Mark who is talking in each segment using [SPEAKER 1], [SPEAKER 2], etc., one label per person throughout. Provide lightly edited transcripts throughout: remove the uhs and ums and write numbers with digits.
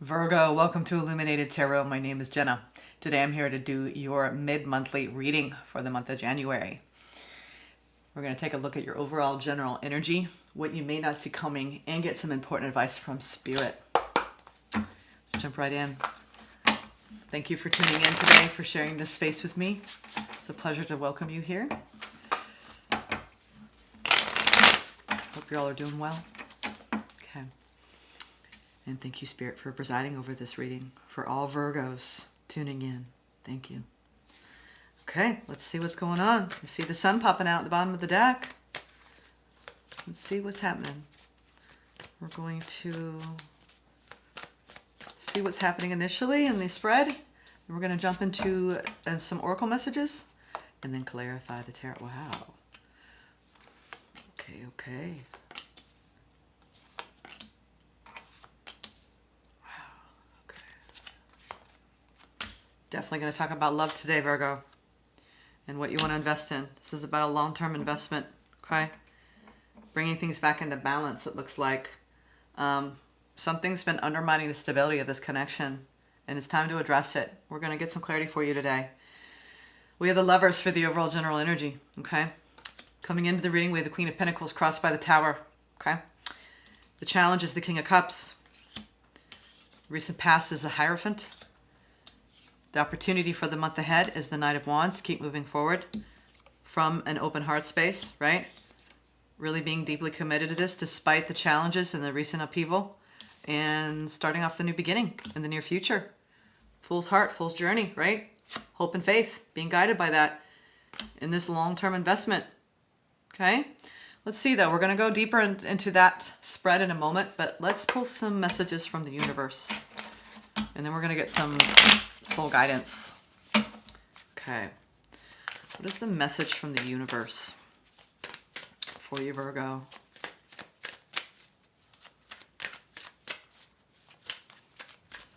[SPEAKER 1] Virgo, welcome to Illuminated Tarot. My name is Jenna. Today I'm here to do your mid-monthly reading for the month of January. We're going to take a look at your overall general energy, what you may not see coming, and get some important advice from Spirit. Let's jump right in. Thank you for tuning in today, for sharing this space with me. It's a pleasure to welcome you here. Hope you all are doing well. Okay. And thank you, Spirit, for presiding over this reading. For all Virgos tuning in, thank you. Okay, let's see what's going on. You see the sun popping out at the bottom of the deck. Let's see what's happening. We're going to see what's happening initially in the spread. And we're going to jump into some oracle messages and then clarify the tarot. Wow. Okay. Definitely going to talk about love today, Virgo, and what you want to invest in. This is about a long-term investment, okay? Bringing things back into balance, it looks like. Something's been undermining the stability of this connection, and it's time to address it. We're going to get some clarity for you today. We have the Lovers for the overall general energy, okay? Coming into the reading, we have the Queen of Pentacles crossed by the Tower, okay? The challenge is the King of Cups. Recent past is the Hierophant. The opportunity for the month ahead is the Knight of Wands. Keep moving forward from an open heart space, right? Really being deeply committed to this despite the challenges and the recent upheaval, and starting off the new beginning in the near future. Fool's heart, fool's journey, right? Hope and faith, being guided by that in this long-term investment, okay? Let's see, though. We're going to go deeper into that spread in a moment, but let's pull some messages from the universe, and then we're going to get some soul guidance. Okay. What is the message from the universe for you, Virgo?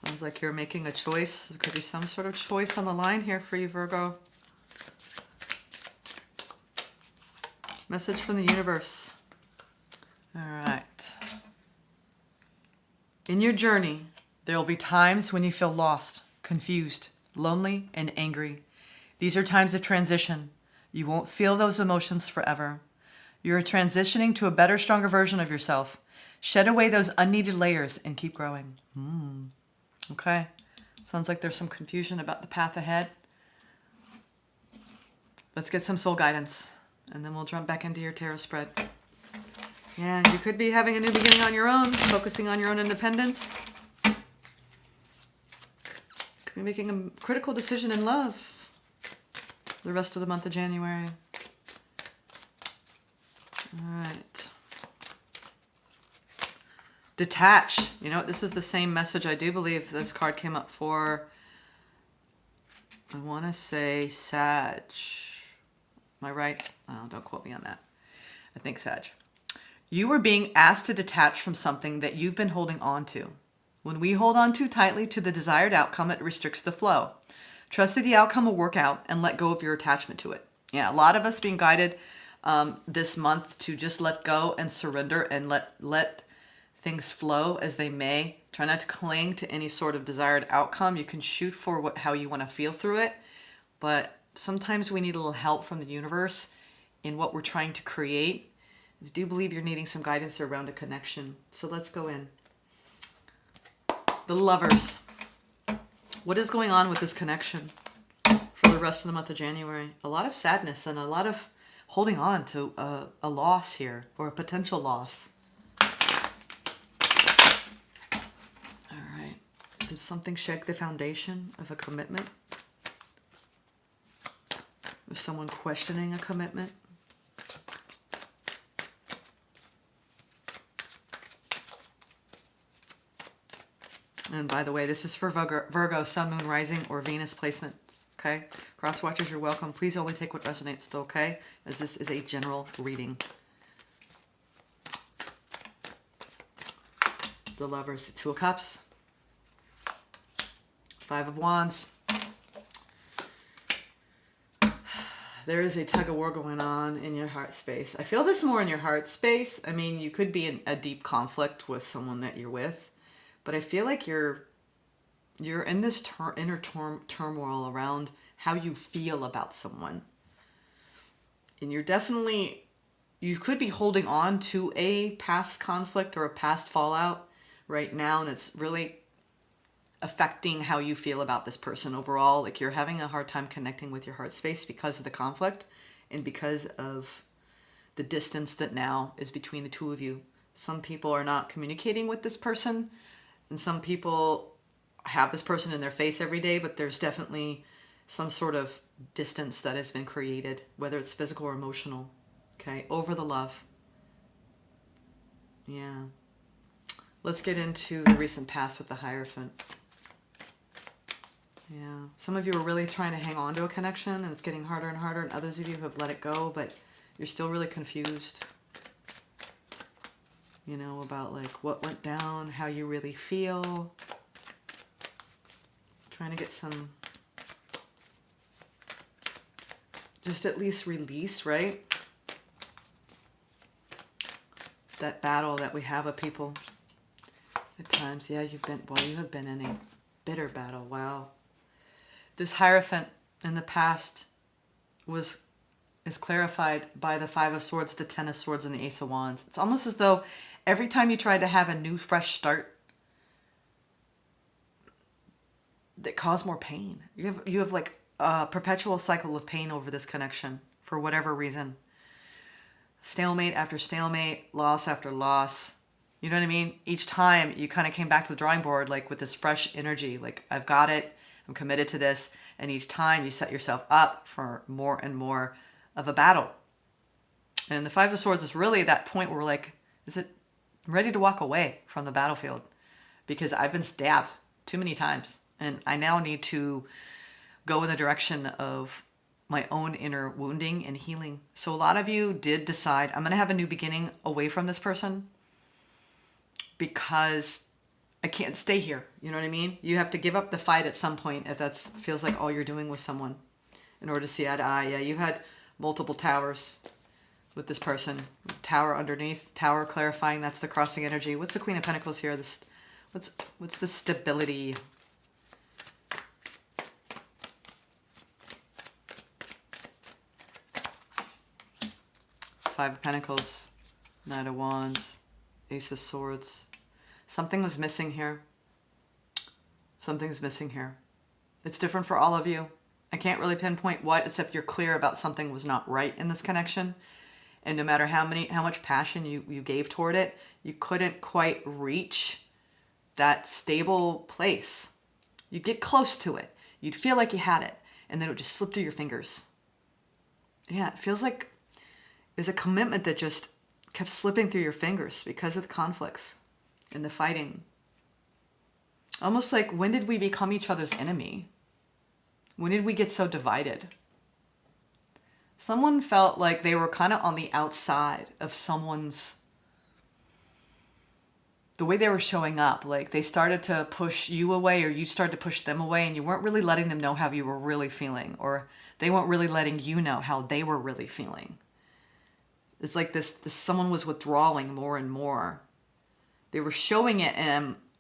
[SPEAKER 1] Sounds like you're making a choice. There could be some sort of choice on the line here for you, Virgo. Message from the universe. All right. In your journey, there will be times when you feel lost, confused, lonely, and angry. These are times of transition. You won't feel those emotions forever. You're transitioning to a better, stronger version of yourself. Shed away those unneeded layers and keep growing. Okay. Sounds like there's some confusion about the path ahead. Let's get some soul guidance, and then we'll jump back into your tarot spread. Yeah, you could be having a new beginning on your own, focusing on your own independence. You're making a critical decision in love the rest of the month of January. All right. Detach. You know, this is the same message. I do believe this card came up for, I want to say Sag. Am I right? Oh, don't quote me on that. I think Sag. You were being asked to detach from something that you've been holding on to. When we hold on too tightly to the desired outcome, it restricts the flow. Trust that the outcome will work out and let go of your attachment to it. Yeah, a lot of us being guided this month to just let go and surrender and let things flow as they may. Try not to cling to any sort of desired outcome. You can shoot for how you want to feel through it, but sometimes we need a little help from the universe in what we're trying to create. I do believe you're needing some guidance around a connection. So let's go in. The Lovers. What is going on with this connection for the rest of the month of January? A lot of sadness and a lot of holding on to a loss here, or a potential loss. All right. Did something shake the foundation of a commitment? Is someone questioning a commitment? And by the way, this is for Virgo, Sun, Moon, Rising, or Venus placements, okay? Cross watchers, you're welcome. Please only take what resonates, though, okay? As this is a general reading. The Lovers, Two of Cups, Five of Wands. There is a tug of war going on in your heart space. I feel this more in your heart space. I mean, you could be in a deep conflict with someone that you're with, but I feel like you're You're in this inner turmoil around how you feel about someone. And you're definitely, you could be holding on to a past conflict or a past fallout right now. And it's really affecting how you feel about this person overall. Like you're having a hard time connecting with your heart space because of the conflict and because of the distance that now is between the two of you. Some people are not communicating with this person, and some people have this person in their face every day, but there's definitely some sort of distance that has been created, whether it's physical or emotional. Okay, over the love. Yeah. Let's get into the recent past with the Hierophant. Yeah. Some of you are really trying to hang on to a connection, and it's getting harder and harder, and others of you have let it go, but you're still really confused. You know, about like what went down, how you really feel. Trying to get some, just at least release, right? That battle that we have with people at times. Yeah, you have been in a bitter battle. Wow. This Hierophant in the past is clarified by the Five of Swords, the Ten of Swords, and the Ace of Wands. It's almost as though every time you tried to have a new, fresh start, that caused more pain. You have like a perpetual cycle of pain over this connection for whatever reason. Stalemate after stalemate, loss after loss. You know what I mean? Each time you kind of came back to the drawing board, like with this fresh energy, like I've got it, I'm committed to this. And each time you set yourself up for more and more of a battle. And the Five of Swords is really that point where we're like, is it ready to walk away from the battlefield? Because I've been stabbed too many times. And I now need to go in the direction of my own inner wounding and healing. So a lot of you did decide, I'm going to have a new beginning away from this person because I can't stay here. You know what I mean? You have to give up the fight at some point if that feels like all you're doing with someone in order to see eye to eye. Yeah, you had multiple towers with this person. Tower underneath, tower clarifying, that's the crossing energy. What's the Queen of Pentacles here? What's the stability? Five of Pentacles, Knight of Wands, Ace of Swords. Something was missing here. Something's missing here. It's different for all of you. I can't really pinpoint what, except you're clear about something was not right in this connection. And no matter how much passion you gave toward it, you couldn't quite reach that stable place. You'd get close to it. You'd feel like you had it, and then it would just slip through your fingers. Yeah, it feels like there's a commitment that just kept slipping through your fingers because of the conflicts and the fighting. Almost like, when did we become each other's enemy? When did we get so divided? Someone felt like they were kind of on the outside of someone's, the way they were showing up. Like they started to push you away, or you started to push them away, and you weren't really letting them know how you were really feeling, or they weren't really letting you know how they were really feeling. It's like this someone was withdrawing more and more. They were showing it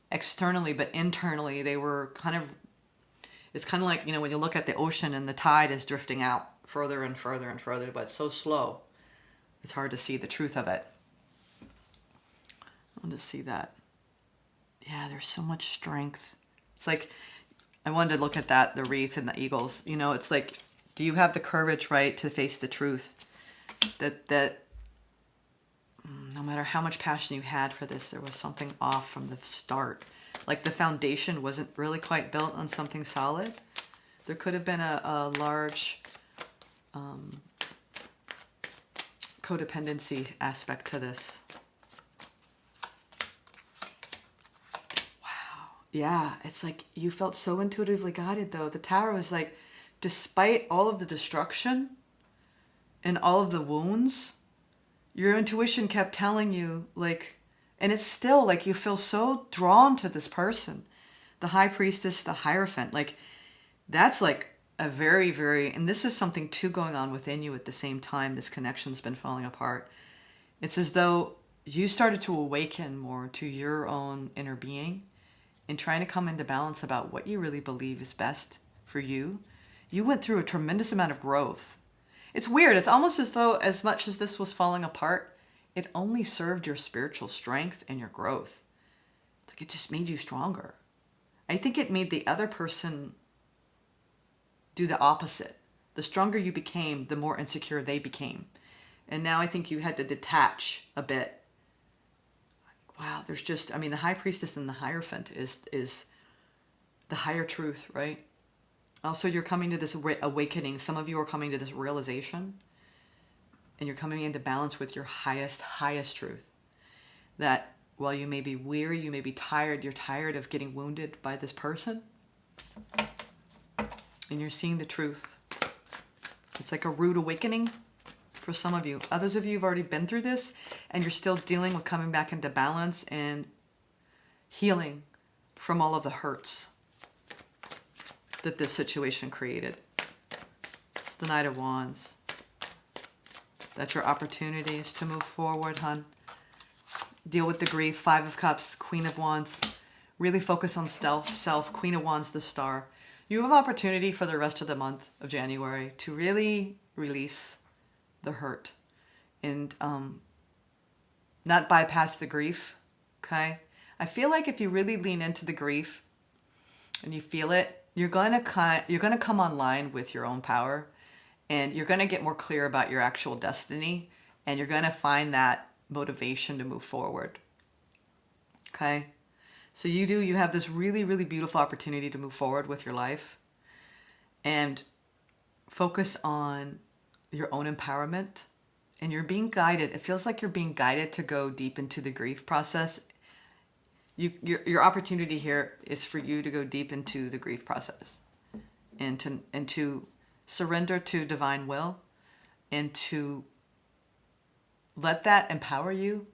[SPEAKER 1] externally, but internally they were kind of, it's kind of like, you know, when you look at the ocean and the tide is drifting out further and further and further, but it's so slow. It's hard to see the truth of it. I want to see that. Yeah, there's so much strength. It's like, I wanted to look at that, the wreath and the eagles. You know, it's like, do you have the courage, right, to face the truth? That no matter how much passion you had for this, there was something off from the start. Like the foundation wasn't really quite built on something solid. There could have been a large codependency aspect to this. Wow. Yeah, it's like you felt so intuitively guided though. The Tower was like, despite all of the destruction and all of the wounds, your intuition kept telling you, like, and it's still like you feel so drawn to this person. The High Priestess, the Hierophant, like that's like a very, very, and this is something too going on within you at the same time. This connection's been falling apart. It's as though you started to awaken more to your own inner being, and trying to come into balance about what you really believe is best for you, you went through a tremendous amount of growth. It's weird. It's almost as though as much as this was falling apart, it only served your spiritual strength and your growth. It's like it just made you stronger. I think it made the other person do the opposite. The stronger you became, the more insecure they became. And now I think you had to detach a bit. Wow, there's just, I mean, the High Priestess and the Hierophant is the higher truth, right? Also, you're coming to this awakening. Some of you are coming to this realization, and you're coming into balance with your highest truth. That while you may be weary, you may be tired, you're tired of getting wounded by this person, and you're seeing the truth. It's like a rude awakening for some of you. Others of you have already been through this, and you're still dealing with coming back into balance and healing from all of the hurts that this situation created. It's the Knight of Wands. That's your opportunities to move forward, hun. Deal with the grief. Five of Cups, Queen of Wands. Really focus on self. Queen of Wands, the Star. You have opportunity for the rest of the month of January to really release the hurt and not bypass the grief, okay? I feel like if you really lean into the grief and you feel it, you're gonna come online with your own power, and you're gonna get more clear about your actual destiny, and you're gonna find that motivation to move forward. Okay, so you have this really, really beautiful opportunity to move forward with your life, and focus on your own empowerment, and you're being guided. It feels like you're being guided to go deep into the grief process. Your opportunity here is for you to go deep into the grief process, and to surrender to divine will, and to let that empower you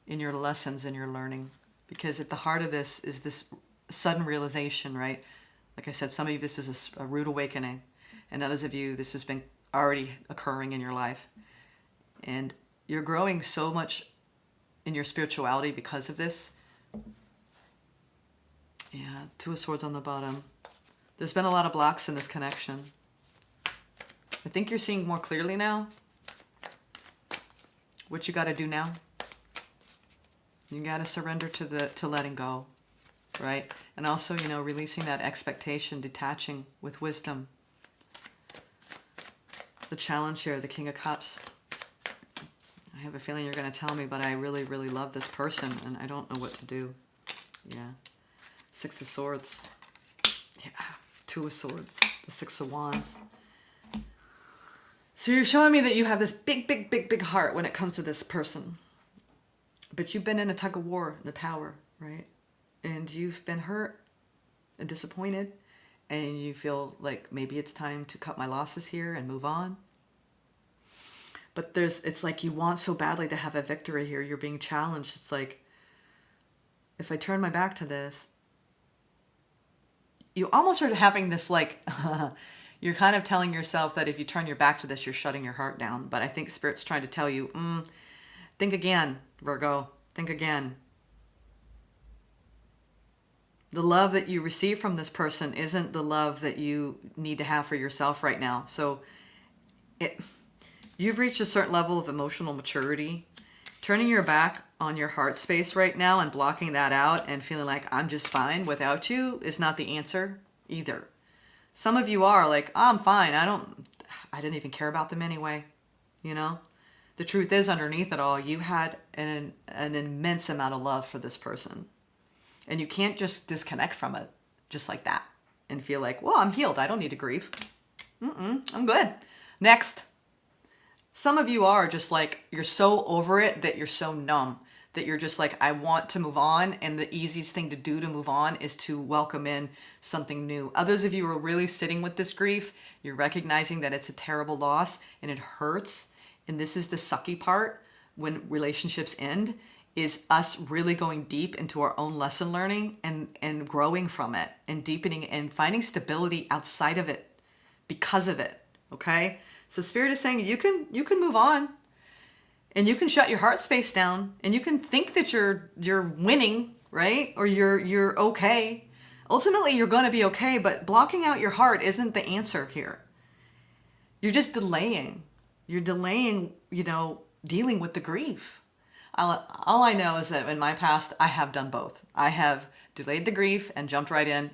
[SPEAKER 1] in your lessons and your learning. Because at the heart of this is this sudden realization, right? Like I said, some of you, this is a rude awakening, and others of you, this has been already occurring in your life, and you're growing so much in your spirituality because of this. Yeah, Two of Swords on the bottom. There's been a lot of blocks in this connection. I think you're seeing more clearly now what you got to do now. You got to surrender to letting go, right? And also, releasing that expectation, detaching with wisdom. The challenge here, the King of Cups. I have a feeling you're going to tell me, but I really, really love this person, and I don't know what to do. Yeah. Six of Swords. Yeah. Two of Swords. The Six of Wands. So you're showing me that you have this big, big, big, big heart when it comes to this person. But you've been in a tug of war in the power, right? And you've been hurt and disappointed. And you feel like maybe it's time to cut my losses here and move on. But it's like you want so badly to have a victory here. You're being challenged. It's like, if I turn my back to this, you almost are having this like, you're kind of telling yourself that if you turn your back to this, you're shutting your heart down. But I think Spirit's trying to tell you, think again, Virgo. Think again. The love that you receive from this person isn't the love that you need to have for yourself right now. So you've reached a certain level of emotional maturity. Turning your back on your heart space right now and blocking that out and feeling like I'm just fine without you is not the answer either. Some of you are like, oh, I'm fine. I didn't even care about them anyway. The truth is, underneath it all, you had an immense amount of love for this person. And you can't just disconnect from it just like that and feel like, well, I'm healed. I don't need to grieve. I'm good. Next. Some of you are just like, you're so over it that you're so numb, that you're just like, I want to move on. And the easiest thing to do to move on is to welcome in something new. Others of you are really sitting with this grief. You're recognizing that it's a terrible loss and it hurts. And this is the sucky part when relationships end, is us really going deep into our own lesson learning and growing from it and deepening and finding stability outside of it because of it. Okay? So Spirit is saying you can move on, and you can shut your heart space down, and you can think that you're winning right? Or you're okay. Ultimately, you're going to be okay, but blocking out your heart isn't the answer here. You're just delaying. You're delaying, dealing with the grief. All I know is that in my past, I have done both. I have delayed the grief and jumped right in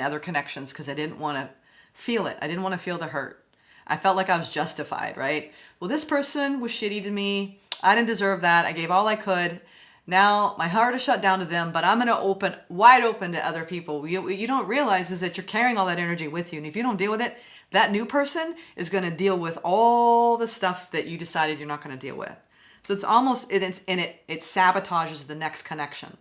[SPEAKER 1] other connections because I didn't want to feel it. I didn't want to feel the hurt. I felt like I was justified, right? Well, this person was shitty to me. I didn't deserve that. I gave all I could. Now my heart is shut down to them, but I'm going to open wide open to other people. You don't realize is that you're carrying all that energy with you. And if you don't deal with it, that new person is going to deal with all the stuff that you decided you're not going to deal with. So it's almost, it sabotages the next connection.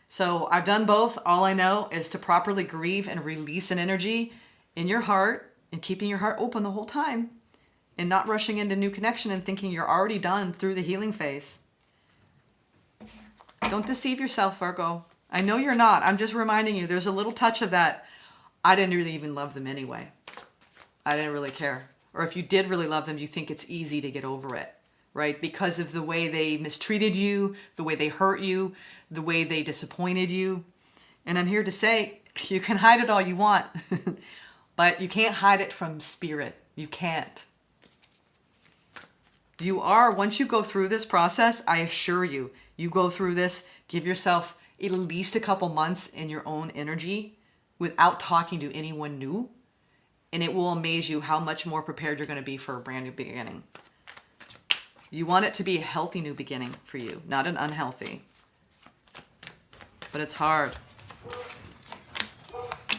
[SPEAKER 1] So I've done both. All I know is to properly grieve and release an energy in your heart and keeping your heart open the whole time and not rushing into new connection and thinking you're already done through the healing phase. Don't deceive yourself, Virgo. I know you're not. I'm just reminding you, there's a little touch of that. I didn't really even love them anyway. I didn't really care. Or if you did really love them, you think it's easy to get over it, right? Because of the way they mistreated you, the way they hurt you, the way they disappointed you. And I'm here to say, you can hide it all you want, but you can't hide it from spirit. You can't. You are, once you go through this process, I assure you, you go through this, give yourself at least a couple months in your own energy without talking to anyone new. And it will amaze you how much more prepared you're going to be for a brand new beginning. You want it to be a healthy new beginning for you, not an unhealthy. But it's hard.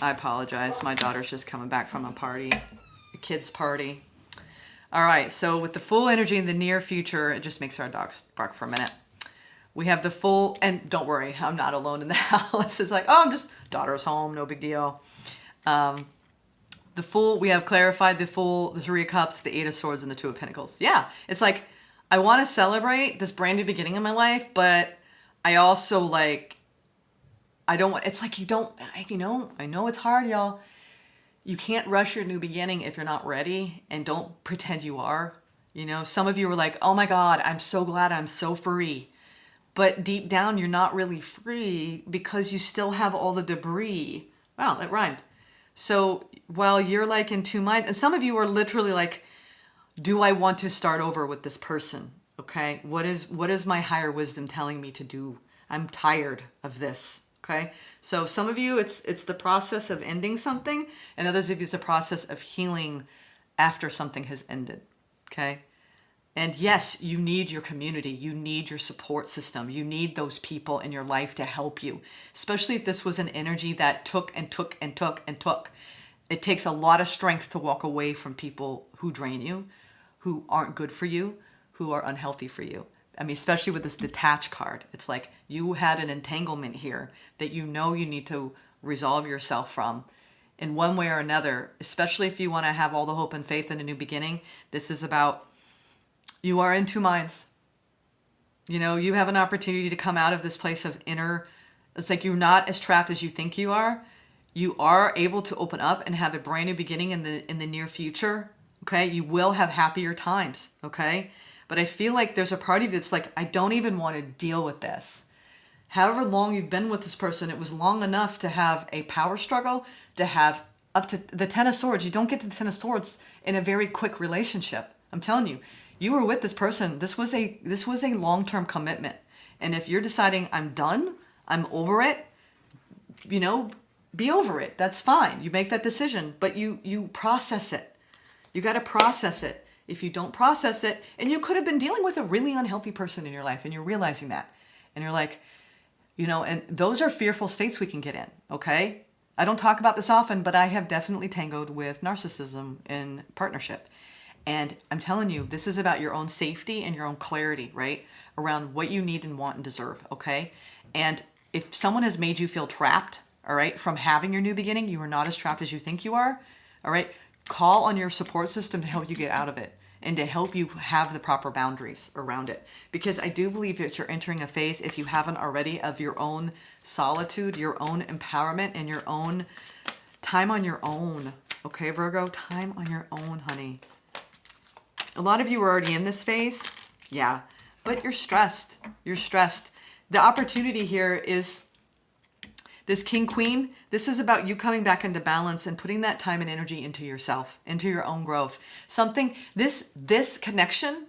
[SPEAKER 1] I apologize. My daughter's just coming back from a party, a kid's party. All right, so with the full energy in the near future, it just makes our dogs bark for a minute. We have the full, and don't worry, I'm not alone in the house. It's like, daughter's home, no big deal. We have clarified the Three of Cups, the Eight of Swords, and the Two of Pentacles. Yeah, it's like, I want to celebrate this brand new beginning in my life, but I also I don't want, it's like I know it's hard, y'all. You can't rush your new beginning if you're not ready, and don't pretend you are. Some of you are like, oh my God, I'm so glad I'm so free. But deep down, you're not really free because you still have all the debris. Wow, it rhymed. So while you're in two minds, and some of you are literally do I want to start over with this person? Okay, what is my higher wisdom telling me to do? I'm tired of this. Okay, so some of you, it's the process of ending something, and others of you, it's the process of healing after something has ended. Okay, and yes, you need your community, you need your support system, you need those people in your life to help you, especially if this was an energy that took and took and took and took. It takes a lot of strength to walk away from people who drain you, who aren't good for you, who are unhealthy for you. I mean, especially with this detached card. It's like you had an entanglement here that you need to resolve yourself from in one way or another, especially if you want to have all the hope and faith in a new beginning. This is about, you are in two minds. You have an opportunity to come out of this place of it's like you're not as trapped as you think you are. You are able to open up and have a brand new beginning in the near future. Okay, you will have happier times. Okay. But I feel like there's a part of you that's like, I don't even want to deal with this. However long you've been with this person, it was long enough to have a power struggle, to have up to the Ten of Swords. You don't get to the Ten of Swords in a very quick relationship. I'm telling you, you were with this person. This was a long-term commitment. And if you're deciding I'm done, I'm over it, be over it. That's fine. You make that decision, but you process it. You got to process it. If you don't process it, and you could have been dealing with a really unhealthy person in your life, and you're realizing that, and you're like, and those are fearful states we can get in, okay? I don't talk about this often, but I have definitely tangled with narcissism in partnership. And I'm telling you, this is about your own safety and your own clarity, right? Around what you need and want and deserve, okay? And if someone has made you feel trapped, all right, from having your new beginning, you are not as trapped as you think you are, all right? Call on your support system to help you get out of it and to help you have the proper boundaries around it. Because I do believe that you're entering a phase, if you haven't already, of your own solitude, your own empowerment, and your own time on your own. Okay, Virgo? Time on your own, honey. A lot of you are already in this phase. Yeah. But you're stressed. You're stressed. The opportunity here is This King Queen, this is about you coming back into balance and putting that time and energy into yourself, into your own growth. This connection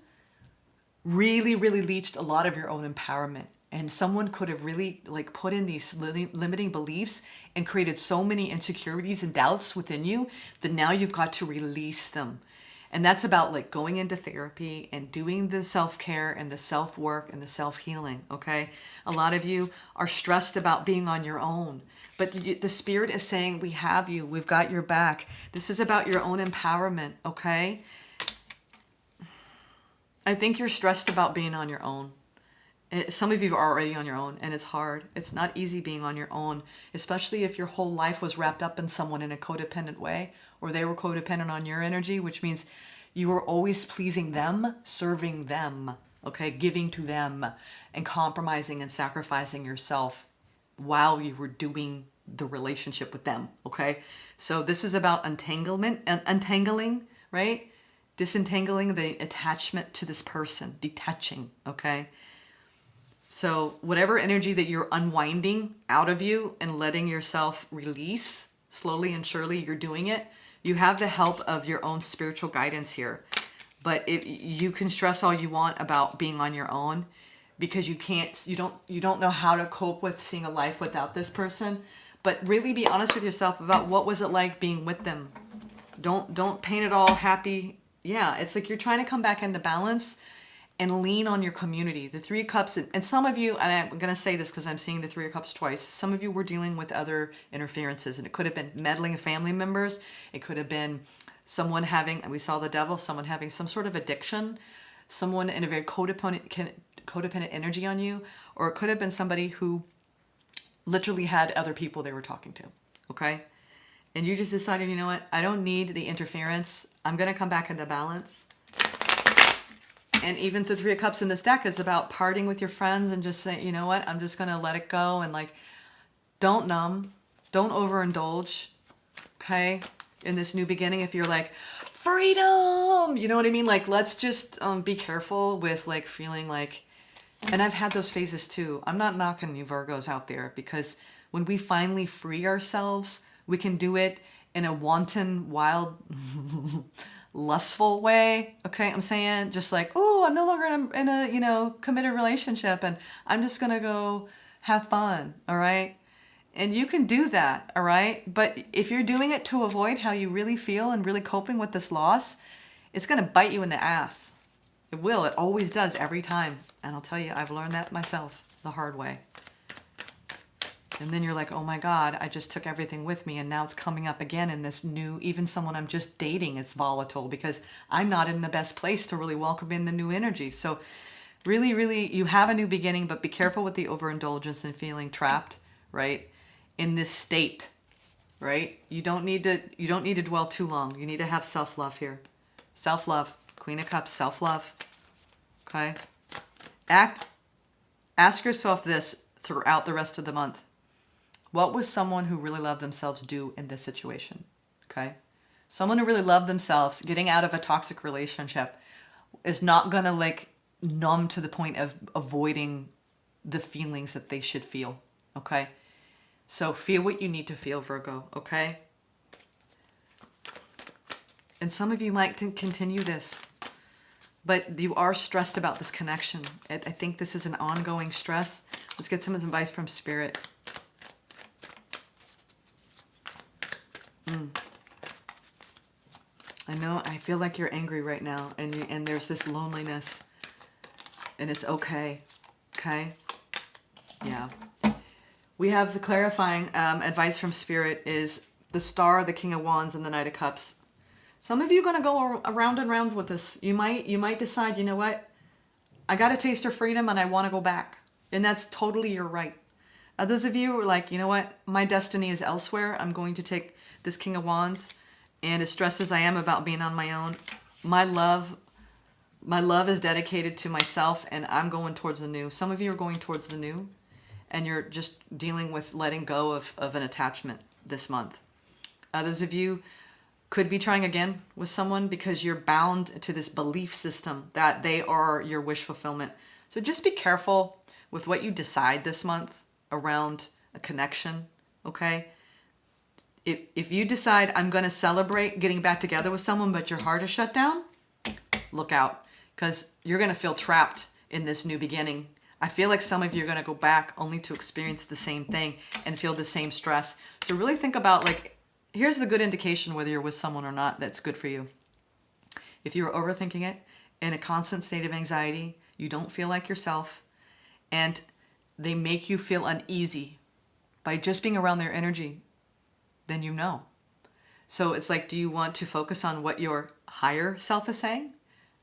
[SPEAKER 1] really, really leached a lot of your own empowerment. And someone could have really like put in these limiting beliefs and created so many insecurities and doubts within you that now you've got to release them. And that's about like going into therapy and doing the self-care and the self-work and the self-healing, okay? A lot of you are stressed about being on your own, but the Spirit is saying, we have you, we've got your back. This is about your own empowerment, okay? I think you're stressed about being on your own. Some of you are already on your own, and it's hard. It's not easy being on your own, especially if your whole life was wrapped up in someone in a codependent way, or they were codependent on your energy, which means you were always pleasing them, serving them, okay, giving to them, and compromising and sacrificing yourself while you were doing the relationship with them, okay? So this is about untangling, right? Disentangling the attachment to this person, detaching, okay? So whatever energy that you're unwinding out of you and letting yourself release, slowly and surely you're doing it. You have the help of your own spiritual guidance here. But you can stress all you want about being on your own because you don't know how to cope with seeing a life without this person. But really be honest with yourself about what was it like being with them. Don't paint it all happy. Yeah, it's like you're trying to come back into balance and lean on your community. The Three of Cups, and some of you, and I'm going to say this because I'm seeing the Three of Cups twice, some of you were dealing with other interferences, and it could have been meddling family members. It could have been someone having, and we saw the Devil, someone having some sort of addiction, someone in a very codependent energy on you, or it could have been somebody who literally had other people they were talking to, okay? And you just decided, you know what, I don't need the interference. I'm going to come back into balance. And even the Three of Cups in this deck is about parting with your friends and just saying, you know what, I'm just going to let it go. And like, don't numb, don't overindulge, okay? In this new beginning, if you're like, freedom, you know what I mean? Like, let's just be careful with like feeling like, and I've had those phases too. I'm not knocking you Virgos out there because when we finally free ourselves, we can do it in a wanton, wild, lustful way, okay? I'm saying just like, oh, I'm no longer in a committed relationship and I'm just gonna go have fun, all right? And you can do that, all right? But if you're doing it to avoid how you really feel and really coping with this loss, it's gonna bite you in the ass. It will, it always does every time. And I'll tell you, I've learned that myself the hard way. And then you're like, oh my God, I just took everything with me and now it's coming up again in this new, even someone I'm just dating, it's volatile because I'm not in the best place to really welcome in the new energy. So really, really, you have a new beginning, but be careful with the overindulgence and feeling trapped, right? In this state, right? You don't need to dwell too long. You need to have self-love here. Self-love, Queen of Cups, self-love, okay? Ask yourself this throughout the rest of the month. What would someone who really loved themselves do in this situation? Okay? Someone who really loved themselves, getting out of a toxic relationship, is not going to like numb to the point of avoiding the feelings that they should feel. Okay? So feel what you need to feel, Virgo. Okay? And some of you might continue this, but you are stressed about this connection. I think this is an ongoing stress. Let's get some advice from Spirit. I know, I feel like you're angry right now and there's this loneliness and it's okay. Okay? Yeah. We have the clarifying advice from Spirit is the Star, the King of Wands, and the Knight of Cups. Some of you are going to go around and around with this. You might decide, you know what? I got a taste of freedom and I want to go back. And that's totally your right. Others of you are like, you know what? My destiny is elsewhere. I'm going to take this King of Wands. And as stressed as I am about being on my own, my love is dedicated to myself and I'm going towards the new. Some of you are going towards the new and you're just dealing with letting go of an attachment this month. Others of you could be trying again with someone because you're bound to this belief system that they are your wish fulfillment. So just be careful with what you decide this month around a connection, okay? If you decide I'm going to celebrate getting back together with someone, but your heart is shut down, look out, because you're going to feel trapped in this new beginning. I feel like some of you are going to go back only to experience the same thing and feel the same stress. So really think about, like, here's the good indication whether you're with someone or not that's good for you. If you're overthinking it, in a constant state of anxiety, you don't feel like yourself, and they make you feel uneasy by just being around their energy, then you know. So it's like, do you want to focus on what your higher self is saying?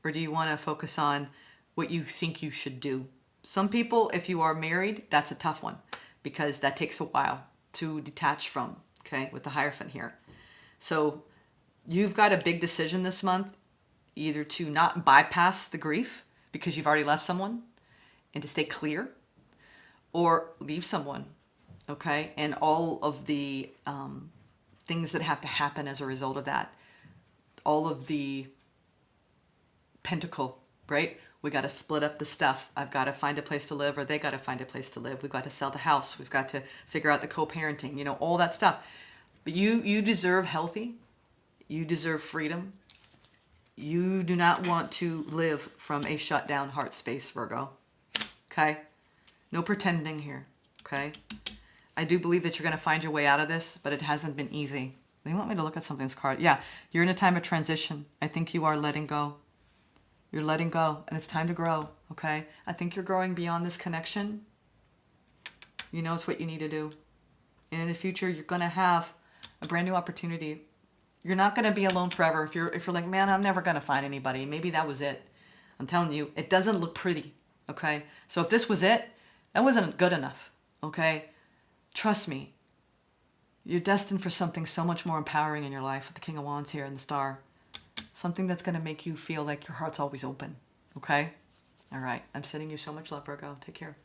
[SPEAKER 1] Or do you want to focus on what you think you should do? Some people, if you are married, that's a tough one because that takes a while to detach from, okay, with the Hierophant here. So you've got a big decision this month, either to not bypass the grief because you've already left someone and to stay clear, or leave someone, okay? And all of the things that have to happen as a result of that. All of the pentacle, right? We got to split up the stuff. I've got to find a place to live, or they got to find a place to live. We've got to sell the house. We've got to figure out the co-parenting, you know, all that stuff. But you deserve healthy. You deserve freedom. You do not want to live from a shut down heart space, Virgo. Okay? No pretending here. Okay? I do believe that you're going to find your way out of this, but it hasn't been easy. They want me to look at something's card. Yeah, you're in a time of transition. I think you are letting go. You're letting go, and it's time to grow, okay? I think you're growing beyond this connection. You know it's what you need to do. And in the future, you're going to have a brand new opportunity. You're not going to be alone forever. If you're like, man, I'm never going to find anybody. Maybe that was it. I'm telling you, it doesn't look pretty, okay? So if this was it, that wasn't good enough, okay? Trust me. You're destined for something so much more empowering in your life with the King of Wands here and the Star. Something that's going to make you feel like your heart's always open, okay? All right. I'm sending you so much love, Virgo. Take care.